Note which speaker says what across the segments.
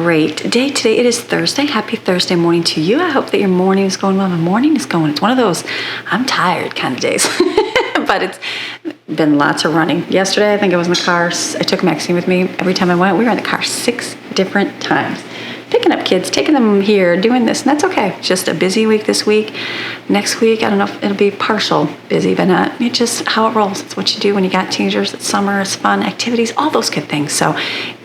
Speaker 1: great day today. It is Thursday. Happy Thursday morning to you. I hope that your morning is going well. My morning is going. It's one of those I'm tired kind of days. But it's been lots of running. Yesterday, I think I was in the car. I took Maxine with me. Every time I went, we were in the car 6 different times. Picking up kids, taking them here, doing this, and that's okay. Just a busy week this week. Next week, I don't know if it'll be partial busy, but not. It's just how it rolls. It's what you do when you got teenagers. It's summer, it's fun, activities, all those good things. So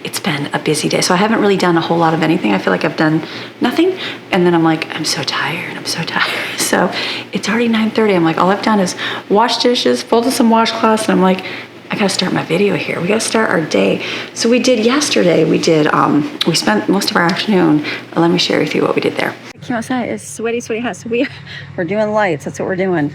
Speaker 1: it's been a busy day. So I haven't really done a whole lot of anything. I feel like I've done nothing. And then I'm like, I'm so tired. So it's already 9:30. I'm like, all I've done is wash dishes, folded some washcloths, and I'm like, I gotta start my video here. We gotta start our day. So we did yesterday, we spent most of our afternoon. Let me share with you what we did there. I came outside, it's sweaty hot. So we're doing lights, that's what we're doing.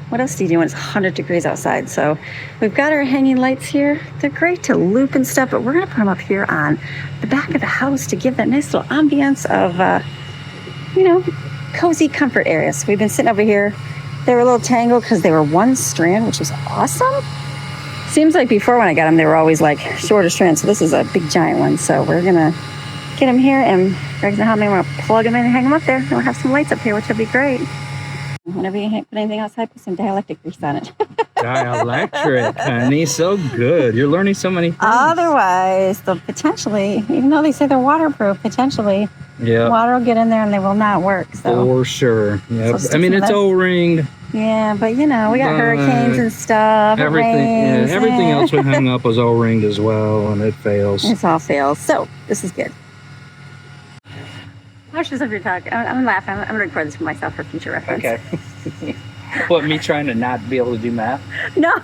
Speaker 1: What else do you do when it's 100 degrees outside? So we've got our hanging lights here. They're great to loop and stuff, but we're gonna put them up here on the back of the house to give that nice little ambience of, cozy comfort area. So we've been sitting over here. They were a little tangled because they were one strand, which was awesome. Seems like before when I got them, they were always like shorter strands. So this is a big giant one. So we're gonna get them here, and Greg's gonna help me. We're gonna plug them in and hang them up there. And we'll have some lights up here, which will be great. Whenever you put anything outside, put some dielectric grease on it.
Speaker 2: Dielectric, honey, so good. You're learning so many things.
Speaker 1: Otherwise, they'll potentially, even though they say they're waterproof, potentially water will get in there and they will not work. So
Speaker 2: for sure. Yep.
Speaker 1: So
Speaker 2: I mean, it's O-ringed.
Speaker 1: Yeah, but we got hurricanes and stuff.
Speaker 2: Everything else we hung up was O-ringed as well, and it fails.
Speaker 1: It's all fails. So this is good. Watch this if you're talking. I'm laughing. I'm gonna record this for myself for future reference.
Speaker 2: Okay. What, me trying to not be able to do math?
Speaker 1: No,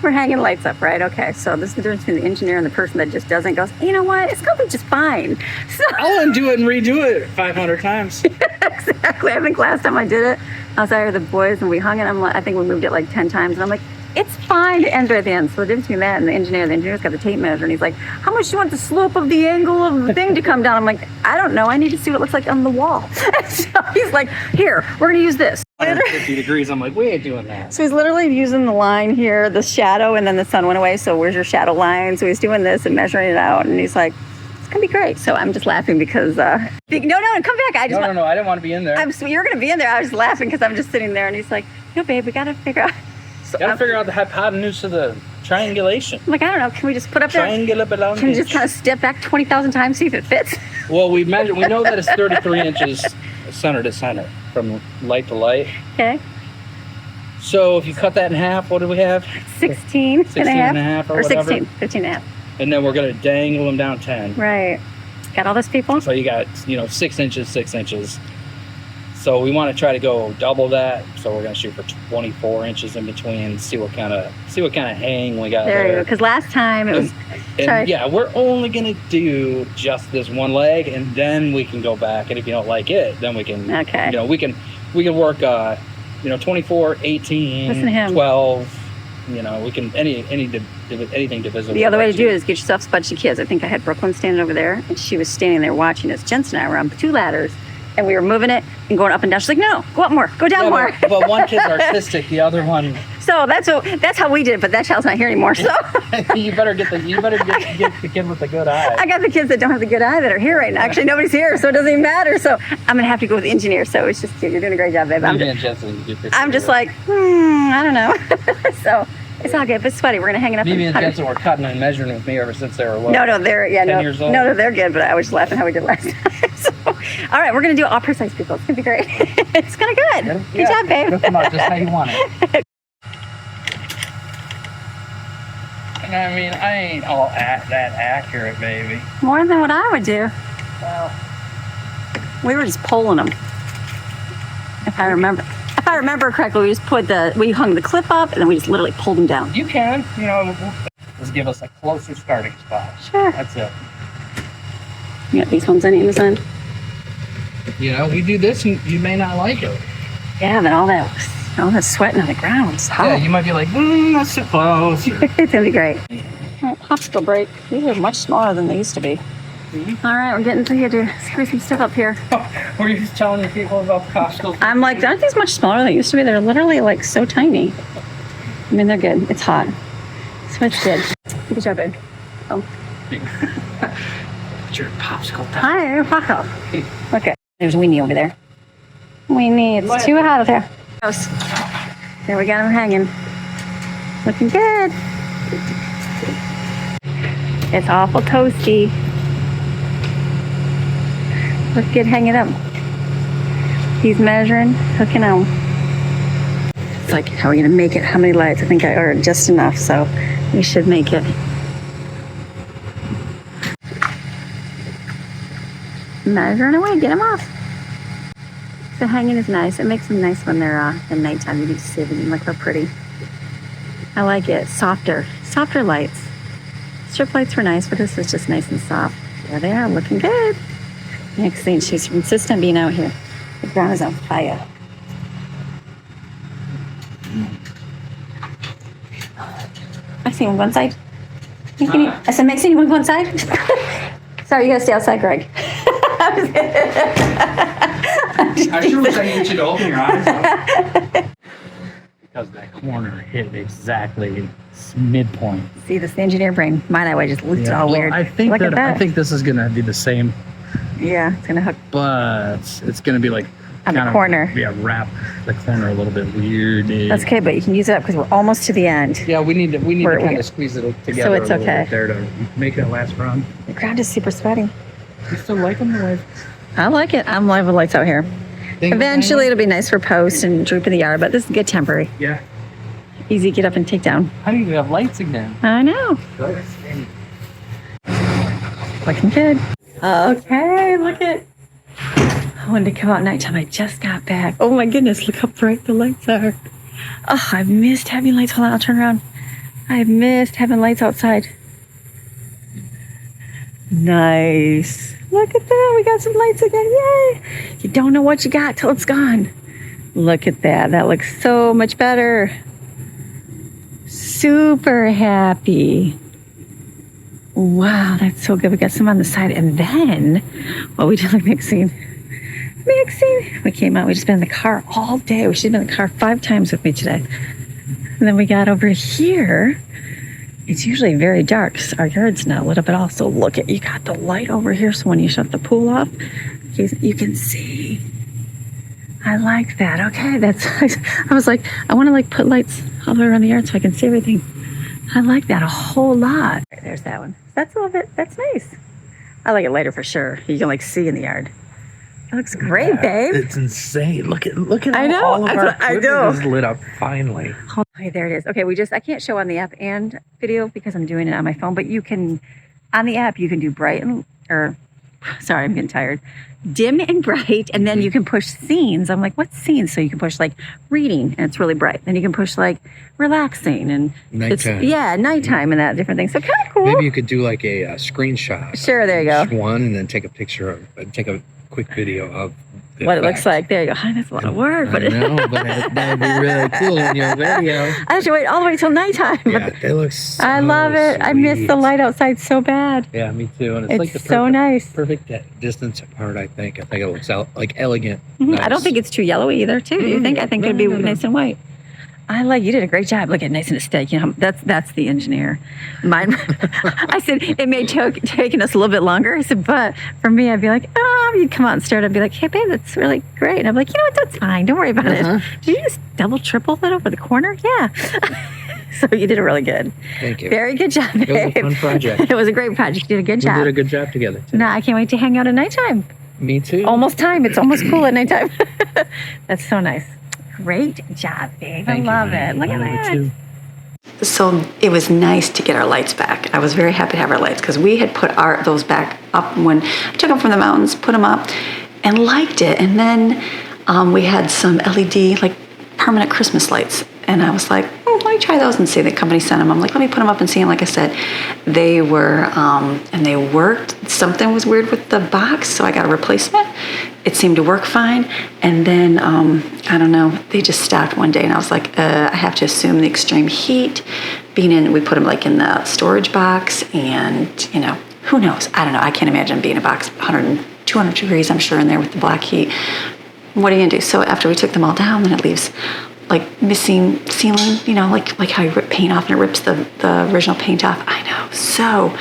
Speaker 1: we're hanging lights up, right? Okay, so this is the difference between the engineer and the person that just doesn't. Goes, you know what? It's gonna be just fine. So
Speaker 2: I'll undo it and redo it 500 times.
Speaker 1: Exactly. I think last time I did it, I was out with the boys and we hung it. I think we moved it like 10 times, and I'm like, it's fine to end right at the end. So the difference between that and the engineer's got the tape measure, and he's like, how much do you want the slope of the angle of the thing to come down? I'm like, I don't know. I need to see what it looks like on the wall. So he's like, here, we're going to use this.
Speaker 2: 150 degrees. I'm like, we ain't doing that.
Speaker 1: So he's literally using the line here, the shadow, and then the sun went away. So where's your shadow line? So he's doing this and measuring it out, and he's like, it's gonna be great. So I'm just laughing because no, come back. I
Speaker 2: didn't want to be in there.
Speaker 1: You're gonna be in there. I was just laughing because I'm just sitting there, and he's like, no, babe, we gotta figure out. So
Speaker 2: gotta figure out the hypotenuse of the triangulation.
Speaker 1: I'm like, I don't know. Can we just put up there? Can we just kind of step back 20,000 times, see if it fits?
Speaker 2: Well, we know that it's 33 inches center to center from light to light.
Speaker 1: Okay.
Speaker 2: So if you cut that in half, what do we have?
Speaker 1: 16 and a half
Speaker 2: or whatever.
Speaker 1: 15 and a half.
Speaker 2: And then we're going to dangle them down 10.
Speaker 1: Right. Got all those people?
Speaker 2: So you got, 6 inches. So we want to try to go double that. So we're going to shoot for 24 inches in between, see what kind of hang we got there.
Speaker 1: There you go. Because last time it was...
Speaker 2: we're only going to do just this one leg, and then we can go back. And if you don't like it, then we can...
Speaker 1: Okay.
Speaker 2: We can work, 24, 18,
Speaker 1: Listen to him.
Speaker 2: 12... we can anything divisible.
Speaker 1: The other way to do it is get yourself a bunch of kids. I think I had Brooklyn standing over there, and she was standing there watching us. Jensen and I were on 2 ladders, and we were moving it and going up and down. She's like, no, go up more, go down more.
Speaker 2: But one kid's artistic, the other one.
Speaker 1: So that's how we did it, but that child's not here anymore. So
Speaker 2: you better get the kid with the good eye.
Speaker 1: I got the kids that don't have the good eye that are here right now. Actually, nobody's here, so it doesn't even matter. So I'm gonna have to go with the engineer. So it's just cute. You're doing a great job, babe. I'm just like, I don't know. So. It's all good, but it's sweaty. We're gonna hang it up.
Speaker 2: Mimi and Jensen were cutting and measuring with me ever since they were what?
Speaker 1: No, they're 10
Speaker 2: years old.
Speaker 1: No, they're good. But I was just laughing how we did last time. So, all right, we're gonna do all precise people. It's gonna be great. It's gonna good. Good job, babe.
Speaker 2: Lift them up just how you want it. And I mean, I ain't all that accurate, baby.
Speaker 1: More than what I would do.
Speaker 2: Well,
Speaker 1: we were just pulling them. If I remember correctly, we hung the clip up and then we just literally pulled them down.
Speaker 2: You can, just give us a closer starting spot.
Speaker 1: Sure.
Speaker 2: That's it.
Speaker 1: You got these ones on the end.
Speaker 2: We do this and you may not like it.
Speaker 1: Yeah, but all that sweating on the ground is hot.
Speaker 2: Yeah, you might be like, that's too close.
Speaker 1: It's gonna be great. All right, popsicle break. These are much smaller than they used to be. Mm-hmm. All right, we're getting to here to screw some stuff up here.
Speaker 2: Were you just telling your people about popsicles?
Speaker 1: I'm like, aren't these much smaller than they used to be? They're literally like so tiny. I mean, they're good. It's hot. So it's good. Good job, babe. Oh.
Speaker 2: Put your popsicle down.
Speaker 1: Hi, popsicle. Okay, there's Weenie over there. Weenie, it's too hot out there. There we got him hanging. Looking good. It's awful toasty. Look good hanging up. He's measuring, hooking on. It's like, how are we gonna make it? How many lights? I think I ordered just enough, so we should make it. Measuring away, get them off. The hanging is nice. It makes them nice when they're in nighttime. You can see them look real pretty. I like it. Softer lights. Strip lights were nice, but this is just nice and soft. There they are, looking good. Next thing, she's consistent being out here. The ground is on fire. Maxine, one side. I said, Maxine, you want to go inside? Sorry, you gotta stay outside, Greg.
Speaker 2: I sure wish I could get you to open your eyes up. Because that corner hit exactly midpoint.
Speaker 1: See, this is the engineer brain. Mine, I just looked all weird.
Speaker 2: I think
Speaker 1: Look at that.
Speaker 2: I think this is gonna be the same,
Speaker 1: Yeah, it's gonna hook
Speaker 2: but it's gonna be like
Speaker 1: on the corner.
Speaker 2: Yeah, wrap the corner a little bit weird.
Speaker 1: That's okay, but you can use it up because we're almost to the end.
Speaker 2: Yeah, we need to kind of squeeze it together.
Speaker 1: So it's
Speaker 2: a little
Speaker 1: okay.
Speaker 2: bit there to make that last run.
Speaker 1: The ground is super sweaty.
Speaker 2: You still like them the way?
Speaker 1: I like it. I'm live with lights out here. Eventually, it'll be nice for post and droop in the yard, but this is good temporary.
Speaker 2: Yeah.
Speaker 1: Easy to get up and take down.
Speaker 2: How do you have lights again?
Speaker 1: I know. Looking good. Okay, look at. I wanted to come out nighttime. I just got back. Oh my goodness, look how bright the lights are. Oh, I've missed having lights. Hold on, I'll turn around. I've missed having lights outside. Nice. Look at that. We got some lights again. Yay. You don't know what you got till it's gone. Look at that. That looks so much better. Super happy. Wow, that's so good. We got some on the side. And then, what we did like Maxine. We came out. We just been in the car all day. She's been in the car 5 times with me today. And then we got over here. It's usually very dark. So our yard's not lit up at all. So look at, you got the light over here. So when you shut the pool off, you can see. I like that. Okay, that's, I was like, I want to like put lights all the way around the yard so I can see everything. I like that a whole lot. There's that one. That's a little bit, that's nice. I like it later for sure. You can like see in the yard. It looks great, babe.
Speaker 3: It's insane. Look at
Speaker 1: I know.
Speaker 3: all of our
Speaker 1: I know.
Speaker 3: equipment is lit up finally.
Speaker 1: Okay, there it is. Okay, I can't show on the app and video because I'm doing it on my phone, but you can, on the app, you can do bright and, sorry, I'm getting tired. Dim and bright, and then you can push scenes. I'm like, what's scenes? So you can push like reading, and it's really bright. Then you can push like relaxing and
Speaker 3: Nighttime.
Speaker 1: Nighttime and that different thing. So kind of cool.
Speaker 3: Maybe you could do like a screenshot.
Speaker 1: Sure, there you go.
Speaker 3: Each one, and then take a picture of, take a quick video of the
Speaker 1: what
Speaker 3: effect.
Speaker 1: it looks like. There you go. Honey, that's a lot of work, but
Speaker 3: I know, but that would be really cool in your video.
Speaker 1: I have to wait all the way till nighttime.
Speaker 3: Yeah, it looks so
Speaker 1: I love it. I miss the
Speaker 3: sweet.
Speaker 1: light outside so bad.
Speaker 3: Yeah, me too. And it's like the
Speaker 1: so nice.
Speaker 3: perfect distance apart. I think it looks like elegant.
Speaker 1: I don't
Speaker 3: Nice.
Speaker 1: think it's too yellowy either, too. Do you think? I think it'd be
Speaker 3: No.
Speaker 1: nice and white. You did a great job. Look at nice and steady. You know, that's the engineer. Mine. I said it may taken us a little bit longer. I said, but for me, I'd be like, you'd come out and start. I'd be like, hey, babe, that's really great. And I'm like, you know what? That's fine. Don't worry about it. Did you just double, triple that over the corner? Yeah. So you did it really good.
Speaker 3: Thank you.
Speaker 1: Very good job, babe.
Speaker 3: It was a fun project.
Speaker 1: It was a great project. You did a good job.
Speaker 3: We did a good job together. Too.
Speaker 1: No, I can't wait to hang out at nighttime.
Speaker 3: Me too.
Speaker 1: Almost time. It's almost cool at nighttime. That's so nice. Great job, babe.
Speaker 3: Thank you,
Speaker 1: I love
Speaker 3: honey.
Speaker 1: it. Look at
Speaker 3: I love
Speaker 1: that.
Speaker 3: it too.
Speaker 1: So it was nice to get our lights back. I was very happy to have our lights because we had put those back up when I took them from the mountains, put them up, and liked it. And then we had some LED, like permanent Christmas lights. And I was like, let me try those and see. The company sent them. I'm like, let me put them up and see. And like I said, they were, and they worked. Something was weird with the box, so I got a replacement. It seemed to work fine. And then, I don't know, they just stopped one day. And I was like, I have to assume the extreme heat we put them like in the storage box. And, who knows? I don't know. I can't imagine being a box 100, 200 degrees, I'm sure, in there with the black heat. What are you going to do? So after we took them all down, then it leaves like missing sealing, like how you rip paint off and it rips the original paint off. I know. So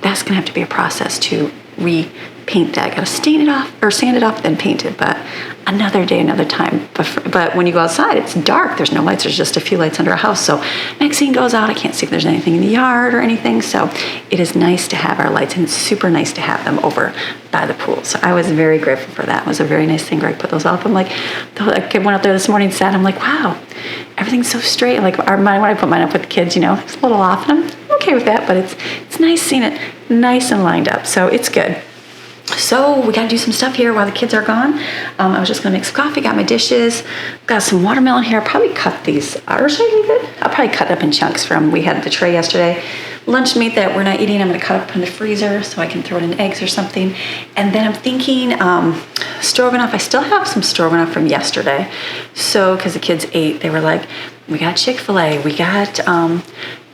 Speaker 1: that's going to have to be a process to repaint that. I gotta stain it off or sand it off, then paint it. But another day, another time. But when you go outside, it's dark. There's no lights. There's just a few lights under a house. So Maxine goes out. I can't see if there's anything in the yard or anything. So it is nice to have our lights, and it's super nice to have them over by the pool. So I was very grateful for that. It was a very nice thing. Greg put those up. I'm like, the kid went out there this morning and sat. I'm like, wow, everything's so straight. Like when I put mine up with the kids, it's a little off, and I'm okay with that. But it's nice seeing it nice and lined up. So it's good. So we got to do some stuff here while the kids are gone. I was just going to make some coffee, got my dishes, got some watermelon here. I'll probably cut these, or should I leave it? I'll probably cut it up in chunks we had the tray yesterday. Lunch meat that we're not eating, I'm going to cut up in the freezer so I can throw it in eggs or something. And then I'm thinking stroganoff. I still have some stroganoff from yesterday. So, because the kids ate, they were like, we got Chick-fil-A, we got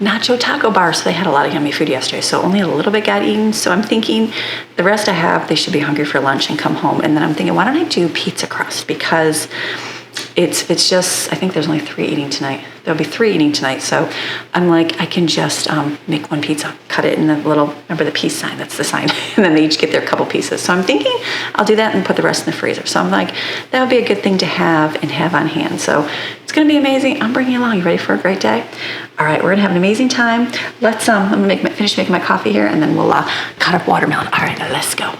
Speaker 1: nacho taco bar. So they had a lot of yummy food yesterday. So only a little bit got eaten. So I'm thinking the rest I have, they should be hungry for lunch and come home. And then I'm thinking, why don't I do pizza crust? Because it's just, I think there's only 3 eating tonight. There'll be 3 eating tonight. So I'm like, I can just make one pizza, cut it in the little, remember the peace sign, that's the sign. And then they each get their couple pieces. So I'm thinking I'll do that and put the rest in the freezer. So I'm like, that would be a good thing to have and have on hand. So it's going to be amazing. I'm bringing you along. You ready for a great day? All right, we're going to have an amazing time. Let's, I'm going to finish making my coffee here, and then we'll cut up watermelon. All right, let's go.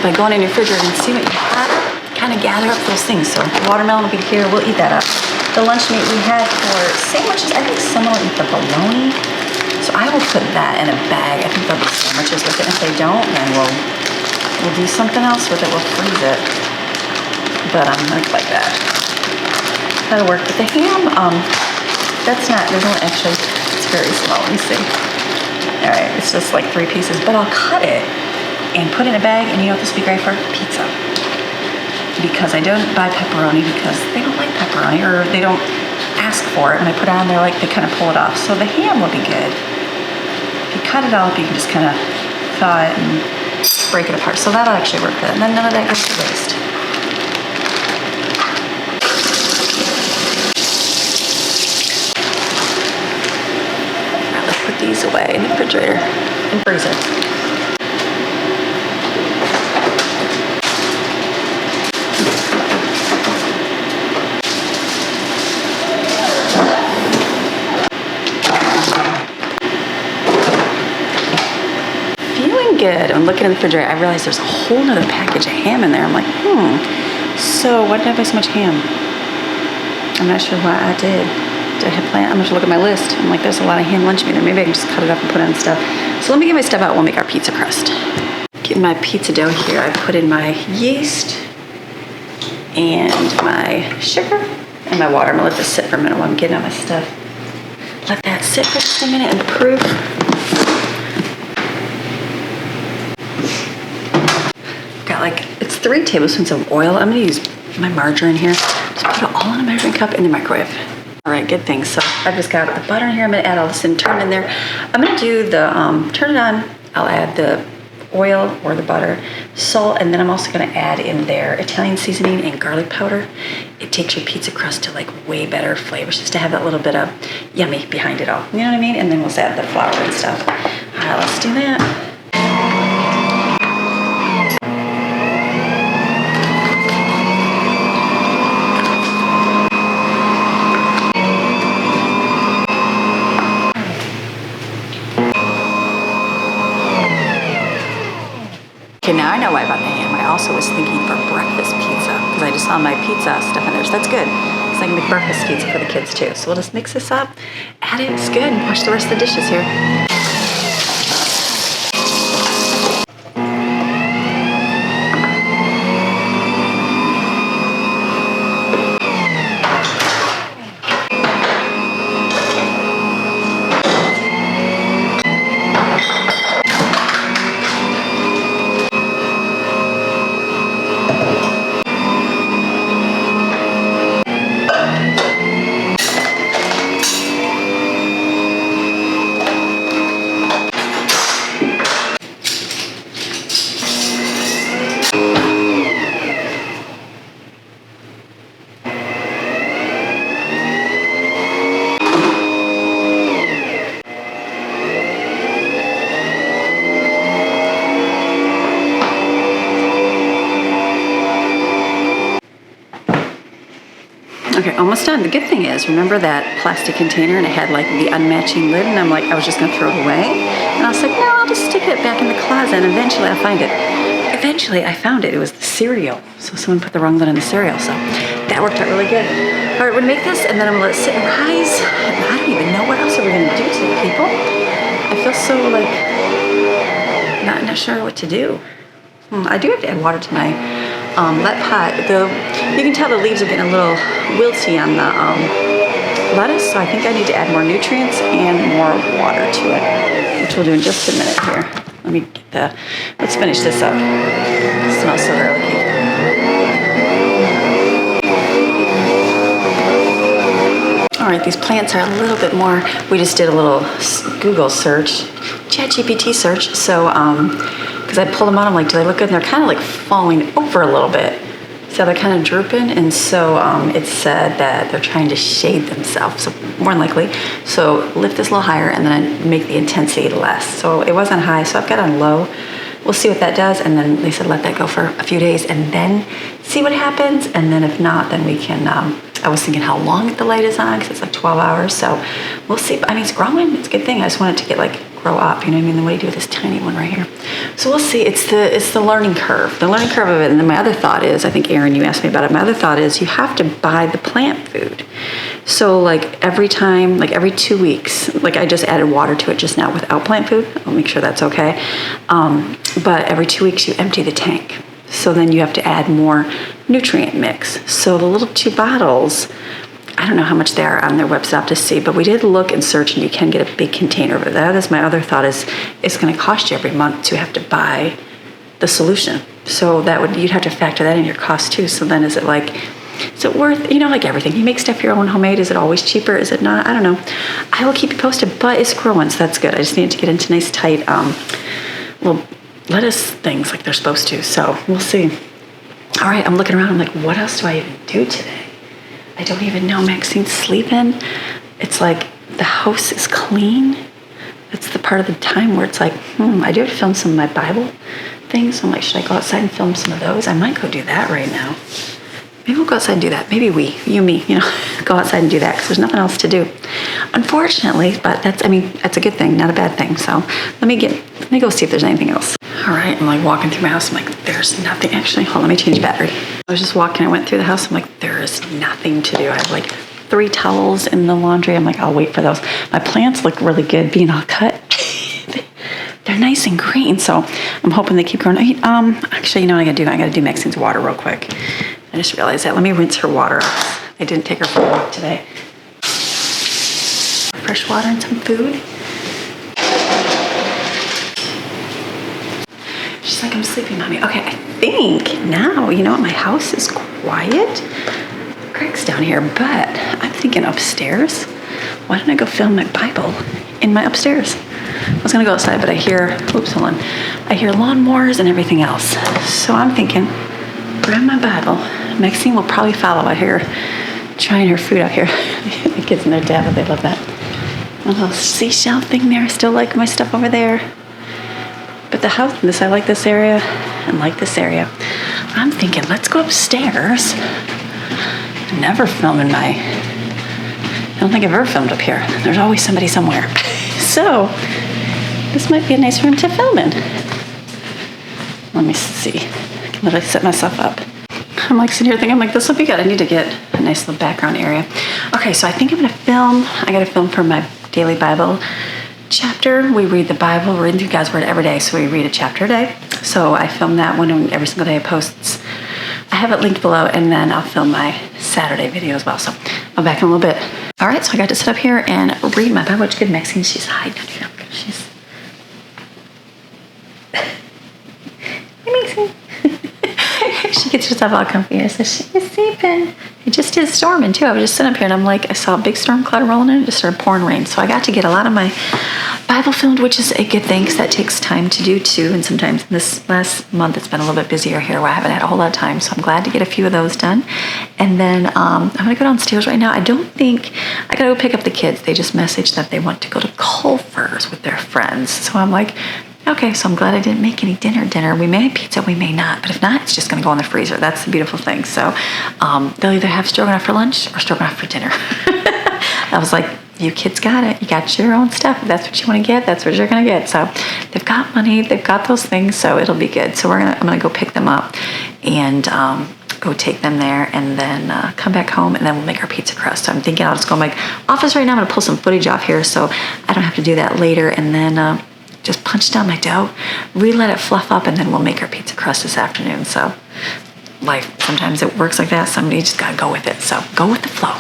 Speaker 1: By going in your refrigerator and see what you have, kind of gather up those things. So the watermelon will be here, we'll eat that up. The lunch meat we had for sandwiches, I think someone will eat the bologna. So I will put that in a bag. I think there'll be sandwiches with it. If they don't, then we'll do something else with it. We'll freeze it. But like that. That'll work. But the ham, that's not, there's only actually, it's very small. Let me see. All right, it's just like 3 pieces, but I'll cut it and put it in a bag, and you know what this would be great for? Pizza. Because I don't buy pepperoni because they don't like pepperoni, or they don't ask for it. When I put it on, they're like, they kind of pull it off. So the ham will be good. If you cut it up, you can just kind of thaw it and break it apart. So that'll actually work good. And then none of that goes to waste. All right, let's put these away in the refrigerator and freezer. Good. I'm looking in the refrigerator. I realized there's a whole nother package of ham in there. I'm like, so why did I buy so much ham? I'm not sure why I did. Did I have planned? I'm going to look at my list. I'm like, there's a lot of ham lunch meat there. Maybe I can just cut it up and put it on stuff. So let me get my stuff out. We'll make our pizza crust. Getting my pizza dough here. I put in my yeast and my sugar and my water. I'm going to let this sit for a minute while I'm getting out my stuff. Let that sit for just a minute and proof. It's 3 tablespoons of oil. I'm going to use my margarine here. Just put it all in a measuring cup in the microwave. All right, good thing. So I've just got the butter here. I'm going to add all this and turn it in there. I'm going to do the, turn it on. I'll add the oil or the butter, salt, and then I'm also going to add in there Italian seasoning and garlic powder. It takes your pizza crust to like way better flavors, just to have that little bit of yummy behind it all. You know what I mean? And then we'll add the flour and stuff. All right, let's do that. Okay, now I know why I bought the ham. I also was thinking for breakfast pizza because I just saw my pizza stuff in there. So that's good. Because I can make breakfast pizza for the kids too. So we'll just mix this up, add it. It's good. And wash the rest of the dishes here. Okay, almost done. The good thing is, remember that plastic container and it had like the unmatching lid, and I'm like, I was just gonna throw it away. And I was like, no, I'll just stick it back in the closet and eventually I'll find it. Eventually I found it. It was the cereal. So someone put the wrong lid on the cereal. So that worked out really good. All right, we're gonna make this and then I'm gonna let it sit and rise. And I don't even know what else are we gonna do today, people. I feel so like, not sure what to do. I do have to add water to my that pot. You can tell the leaves are getting a little wilty on the lettuce, so I think I need to add more nutrients and more water to it, which we'll do in just a minute here. Let me get let's finish this up. It smells so garlicky. All right, these plants are a little bit more, we just did a little Google search, ChatGPT search, so because I pulled them out, I'm like, do they look good? And they're kind of like falling over a little bit. So they're kind of drooping, and so it said that they're trying to shade themselves, so more than likely. So lift this a little higher and then make the intensity less. So it wasn't high, so I've got it on low. We'll see what that does, and then they said let that go for a few days and then see what happens, and then if not, then we can, I was thinking how long the light is on, because it's like 12 hours, so we'll see. I mean, it's growing, it's a good thing. I just want it to get like, grow up, you know what I mean? Then what do you do with this tiny one right here? So we'll see, it's the learning curve. The learning curve of it, and then my other thought is, I think Erin, you asked me about it, my other thought is you have to buy the plant food. So like every time, like every 2 weeks, like I just added water to it just now without plant food, I'll make sure that's okay. But every 2 weeks you empty the tank. So then you have to add more nutrient mix. So the little 2 bottles, I don't know how much they are on their website, I'll have to see, but we did look and search and you can get a big container of it. That is my other thought is it's gonna cost you every month to have to buy the solution. So you'd have to factor that in your cost too. So then is it worth, you know, like everything, you make stuff your own homemade, is it always cheaper, is it not? I don't know. I will keep you posted, but it's growing, so that's good. I just need to get into nice tight little lettuce things like they're supposed to, so we'll see. All right, I'm looking around, I'm like, what else do I even do today? I don't even know. Maxine's sleeping. It's like the house is clean. It's the part of the time where it's like, I do have to film some of my Bible things. So I'm like, should I go outside and film some of those? I might go do that right now. Maybe we'll go outside and do that. Maybe me, go outside and do that because there's nothing else to do. Unfortunately, but that's a good thing, not a bad thing. So let me go see if there's anything else. All right, I'm like walking through my house. I'm like, there's nothing. Actually, hold on, let me change battery. I was just walking, I went through the house. I'm like, there is nothing to do. I have like 3 towels in the laundry. I'm like, I'll wait for those. My plants look really good being all cut. They're nice and green, so I'm hoping they keep growing. Actually, you know what I gotta do? I gotta do Maxine's water real quick. I just realized that. Let me rinse her water off. I didn't take her for a walk today. Fresh water and some food. She's like, I'm sleepy, mommy. Okay, I think now, you know what? My house is quiet. Craig's down here, but I'm thinking upstairs. Why don't I go film my Bible in my upstairs? I was gonna go outside, but I hear lawnmowers and everything else. So I'm thinking, grab my Bible. Maxine will probably follow out here, trying her food out here. The kids and their dad, they love that. A little seashell thing there. I still like my stuff over there. But the house, I like this area and like this area. I'm thinking, let's go upstairs. Never filming I don't think I've ever filmed up here. There's always somebody somewhere. So this might be a nice room to film in. Let me see. I can literally set myself up. I'm like sitting here thinking, I'm like, this will be good. I need to get a nice little background area. Okay, so I think I'm gonna film. I gotta film for my daily Bible chapter. We read the Bible, we're reading through God's Word every day, so we read a chapter a day. So I film that one every single day it posts. I have it linked below, and then I'll film my Saturday video as well. So I'll back in a little bit. All right, so I got to sit up here and read my Bible, which is good. Maxine, she's hiding out here. She's... Hey, Maxine. She gets herself all comfy here, so she's sleeping. It just is storming too. I was just sitting up here and I'm like, I saw a big storm cloud rolling in and it just started pouring rain. So I got to get a lot of my Bible filmed, which is a good thing because that takes time to do too. And sometimes this last month it's been a little bit busier here where I haven't had a whole lot of time. So I'm glad to get a few of those done. And then I'm gonna go downstairs right now. I gotta go pick up the kids. They just messaged that they want to go to Culver's with their friends. So I'm like, Okay, so I'm glad I didn't make any dinner. We may have pizza, we may not, but if not, it's just gonna go in the freezer. That's the beautiful thing. So they'll either have stroganoff for lunch or stroganoff for dinner. I was like, you kids got it. You got your own stuff. If that's what you want to get, that's what you're gonna get. So they've got money, they've got those things, so it'll be good. So I'm gonna go pick them up and go take them there, and then come back home, and then we'll make our pizza crust. So I'm thinking I'll just go in my office right now. I'm gonna pull some footage off here so I don't have to do that later, and then just punch down my dough, let it fluff up, and then we'll make our pizza crust this afternoon. So life, sometimes it works like that. Somebody just gotta go with it. So go with the flow.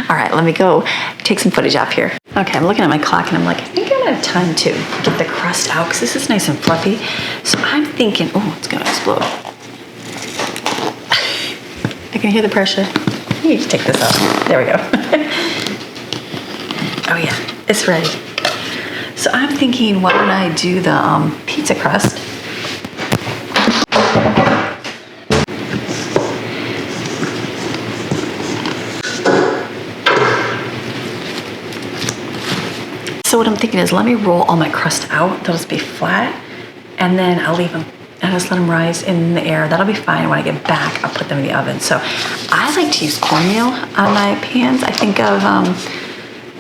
Speaker 1: All right, let me go take some footage off here. Okay, I'm looking at my clock and I'm like, I think I'm gonna have time to get the crust out because this is nice and fluffy. So I'm thinking, oh, it's gonna explode. I can hear the pressure. You need to take this out. There we go. Oh yeah, it's ready. So I'm thinking, why don't I do the pizza crust? So what I'm thinking is, let me roll all my crust out. They'll just be flat, and then I'll leave them. And just let them rise in the air. That'll be fine. When I get back, I'll put them in the oven. So I like to use cornmeal on my pans. I think of, I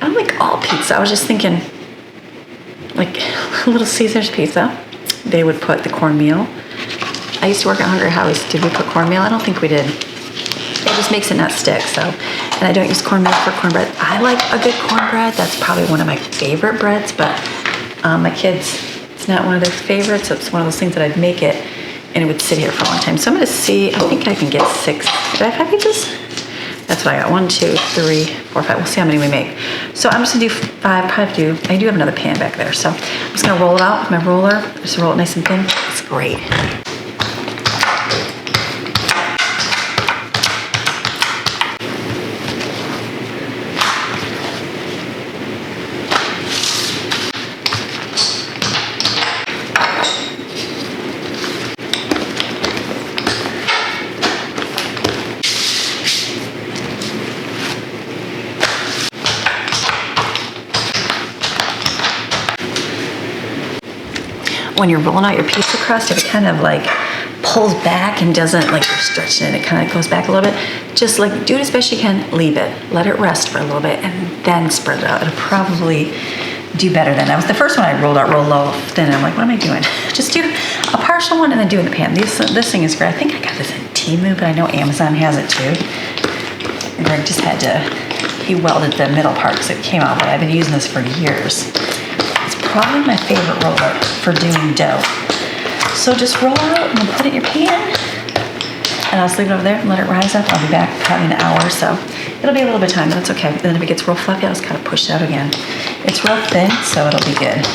Speaker 1: don't like all pizza. I was just thinking, like Little Caesars pizza, they would put the cornmeal. I used to work at Hungry House. Did we put cornmeal? I don't think we did. It just makes it not stick. So, and I don't use cornmeal for cornbread. I like a good cornbread. That's probably one of my favorite breads, but my kids, it's not one of their favorites. It's one of those things that I'd make it and it would sit here for a long time. So I'm gonna see, I think I can get 6. Did I have 5 pizzas? That's what I got. 1, 2, 3, 4, 5. We'll see how many we make. So I'm just gonna do 5, I do have another pan back there. So I'm just gonna roll it out with my roller. Just roll it nice and thin. It's great. When you're rolling out your pizza crust, if it kind of like pulls back and doesn't, like you're stretching it, it kind of goes back a little bit, just like do it as best you can, leave it, let it rest for a little bit, and then spread it out. It'll probably do better than that. Was the first one I rolled out real low, then I'm like, what am I doing? Just do a partial one and then do it in the pan. This thing is great. I think I got this in Temu, but I know Amazon has it too. Greg just had to, he welded the middle part because it came out, but I've been using this for years. Probably my favorite roller for doing dough. So just roll out and put it in your pan, and I'll just leave it over there and let it rise up. I'll be back probably in an hour, so it'll be a little bit of time, but that's okay. And then if it gets real fluffy, I'll just kind of push it out again. It's real thin, so it'll be good.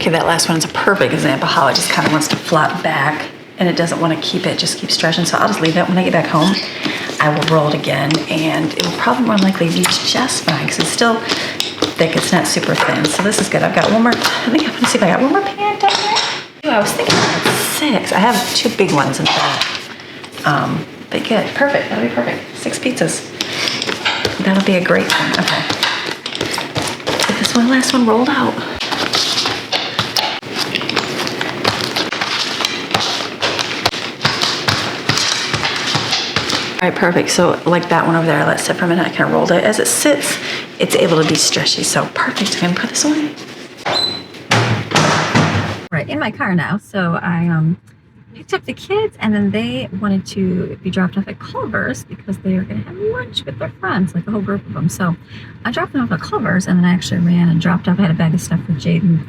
Speaker 1: Okay, that last one is a perfect example how it just kind of wants to flop back and it doesn't want to keep it, just keep stretching. So I'll just leave that. When I get back home, I will roll it again, and it will probably more likely be just fine because it's still thick. It's not super thin. So this is good. I've got one more. I think I'm gonna see if I got one more pan down there. I was thinking I had 6. I have 2 big ones in fact. But good, perfect. That'll be perfect. 6 pizzas. That'll be a great one. Okay. Get this one, last one rolled out. All right, perfect. So like that one over there, I let sit for a minute. I kind of rolled it. As it sits, it's able to be stretchy. So perfect. I'm gonna put this away. Right, in my car now. So I picked up the kids, and then they wanted to be dropped off at Culver's because they were gonna have lunch with their friends, like a whole group of them. So I dropped them off at Culver's, and then I actually ran and dropped off. I had a bag of stuff for Jaden.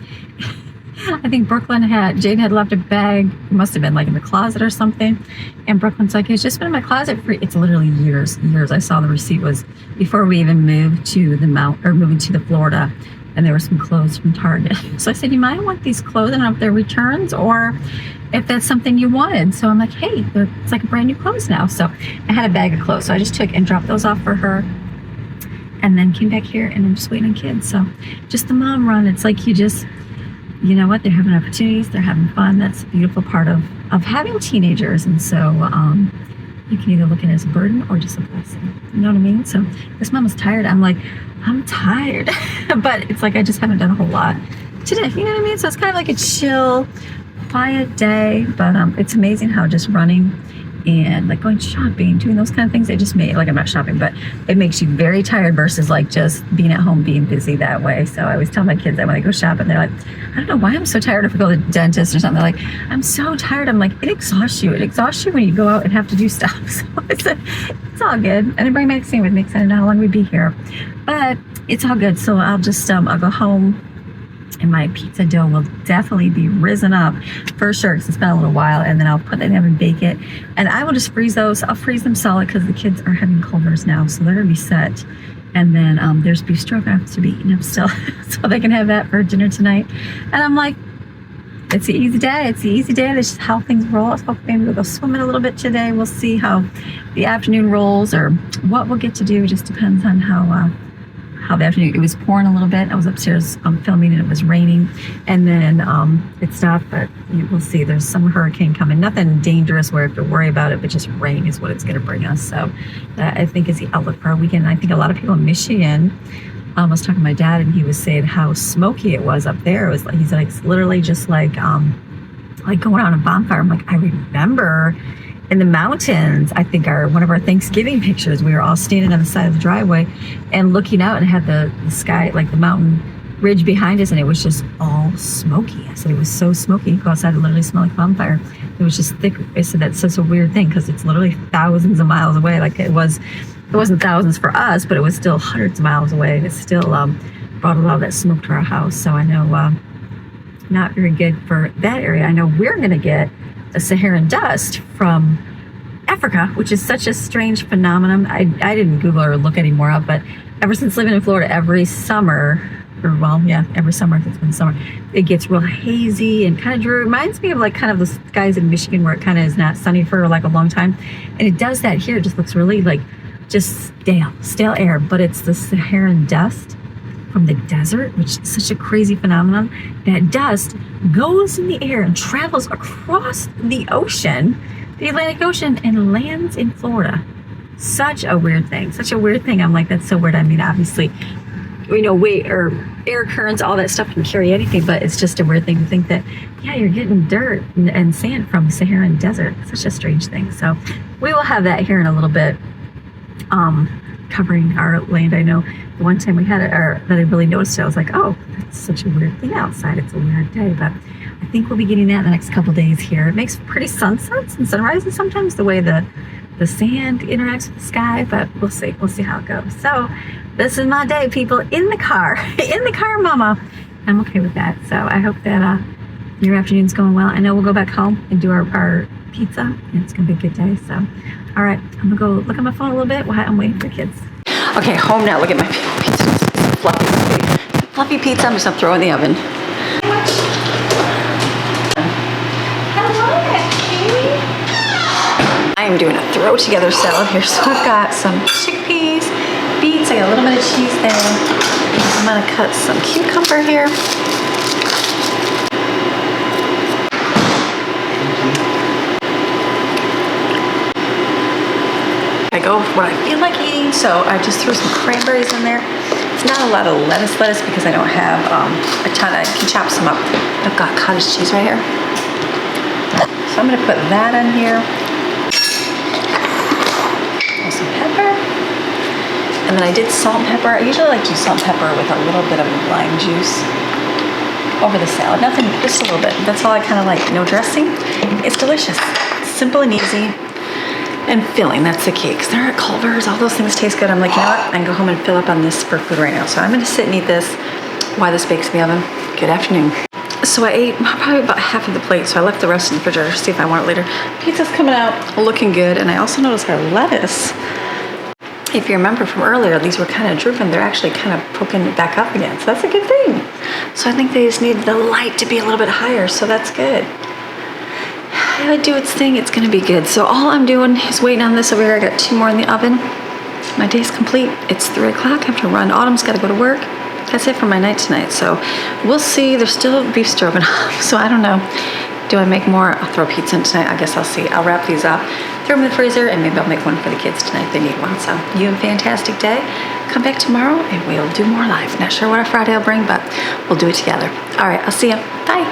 Speaker 1: I think Jaden had left a bag, it must have been like in the closet or something. And Brooklyn's like, it's just been in my closet for, it's literally years. I saw the receipt was before we even moved to moving to the Florida. and there were some clothes from Target. So I said, you might want these clothes. I don't know if they're returns or if that's something you wanted. So I'm like, hey, it's like brand new clothes now. So I had a bag of clothes. So I just took and dropped those off for her, and then came back here, and I'm just waiting on kids. So just the mom run. It's like you know what? They're having opportunities. They're having fun. That's a beautiful part of having teenagers. And so you can either look at it as a burden or just a blessing. You know what I mean? So this mom was tired. I'm like, I'm tired. But it's like I just haven't done a whole lot today. You know what I mean? So it's kind of like a chill, quiet day. But it's amazing how just running and like going shopping, doing those kind of things, it just made, like I'm not shopping, but it makes you very tired versus like just being at home, being busy that way. So I always tell my kids that when I go shopping, they're like, I don't know why I'm so tired if I go to the dentist or something. They're like, I'm so tired. I'm like, it exhausts you. It exhausts you when you go out and have to do stuff. So it's all good. I didn't bring Maxine with me because I didn't know how long we'd be here, but it's all good. So I'll just, I'll go home, and my pizza dough will definitely be risen up for sure because it's been a little while, and then I'll put it in the oven and bake it, and I will just freeze those. I'll freeze them solid because the kids are having Culver's now, so they're gonna be set. And then there's beef stroganoff to be eaten up still so they can have that for dinner tonight. And I'm like, it's the easy day. It's the easy day. That's just how things roll. So maybe we'll go swimming a little bit today. We'll see how the afternoon rolls or what we'll get to do. It just depends on how the afternoon. It was pouring a little bit. I was upstairs filming, and it was raining, and then it stopped, but we'll see. There's some hurricane coming. Nothing dangerous where we have to worry about it, but just rain is what it's going to bring us. So that, I think, is the outlook for our weekend. And I think a lot of people in Michigan, I was talking to my dad, and he was saying how smoky it was up there. It was like, he's like, it's literally just like going on a bonfire. I'm like, I remember in the mountains, I think one of our Thanksgiving pictures, we were all standing on the side of the driveway and looking out, and had the sky, like the mountain ridge behind us, and it was just all smoky. I said it was so smoky. You go outside, it literally smelled like bonfire. It was just thick. I said that's such a weird thing because it's literally thousands of miles away. Like it wasn't thousands for us, but it was still hundreds of miles away, and it still brought a lot of that smoke to our house. So I know not very good for that area. I know we're gonna get the Saharan dust from Africa, which is such a strange phenomenon. I didn't Google or look any more up, but ever since living in Florida, every summer, every summer, if it's been summer, it gets real hazy and kind of dreary. It reminds me of like kind of the skies in Michigan where it kind of is not sunny for like a long time. And it does that here. It just looks really like just stale air, but it's the Saharan dust from the desert, which is such a crazy phenomenon. That dust goes in the air and travels across the ocean, the Atlantic Ocean, and lands in Florida. Such a weird thing. I'm like, that's so weird. I mean, obviously, air currents, all that stuff can carry anything, but it's just a weird thing to think that, you're getting dirt and sand from the Saharan desert. It's such a strange thing. So we will have that here in a little bit, covering our land. I know the one time we had it, or that I really noticed it, I was like, oh, that's such a weird thing outside. It's a weird day, but I think we'll be getting that in the next couple days here. It makes pretty sunsets and sunrises sometimes, the way the sand interacts with the sky, but we'll see how it goes. So this is my day, people, in the car, mama. I'm okay with that. So I hope that your afternoon's going well. I know we'll go back home and do our pizza, and it's gonna be a good day. So all right, I'm gonna go look at my phone a little bit while I'm waiting for the kids. Okay, home now. Look at my pizza. It's a fluffy pizza. I'm just gonna throw in the oven. I am doing a throw together salad here. So I've got some chickpeas, beets. I got a little bit of cheese there. I'm gonna cut some cucumber here. I go with what I feel like eating, so I just threw some cranberries in there. It's not a lot of lettuce because I don't have a ton. I can chop some up. I've got cottage cheese right here. So I'm gonna put that in here. Some pepper. And then I did salt and pepper. I usually like to do salt and pepper with a little bit of lime juice over the salad. Nothing, just a little bit. That's all I kind of like. No dressing. It's delicious. Simple and easy. And filling, that's the key. Because they're at Culver's, all those things taste good. I'm like, you know what? I can go home and fill up on this for food right now. So I'm going to sit and eat this while this bakes in the oven. Good afternoon. So I ate probably about half of the plate, so I left the rest in the refrigerator to see if I want it later. Pizza's coming out looking good, and I also noticed our lettuce if you remember from earlier, these were kind of drooping. They're actually kind of poking it back up again. So that's a good thing. So I think they just need the light to be a little bit higher. So that's good. It would do its thing. It's going to be good. So all I'm doing is waiting on this over here. I got 2 more in the oven. My day's complete. It's 3 o'clock. I have to run. Autumn's got to go to work. That's it for my night tonight. So we'll see. There's still beef stroganoff. So I don't know. Do I make more? I'll throw pizza in tonight. I guess I'll see. I'll wrap these up, throw them in the freezer, and maybe I'll make one for the kids tonight if they need one. So you have a fantastic day. Come back tomorrow and we'll do more live. Not sure what our Friday will bring, but we'll do it together. All right. I'll see you. Bye.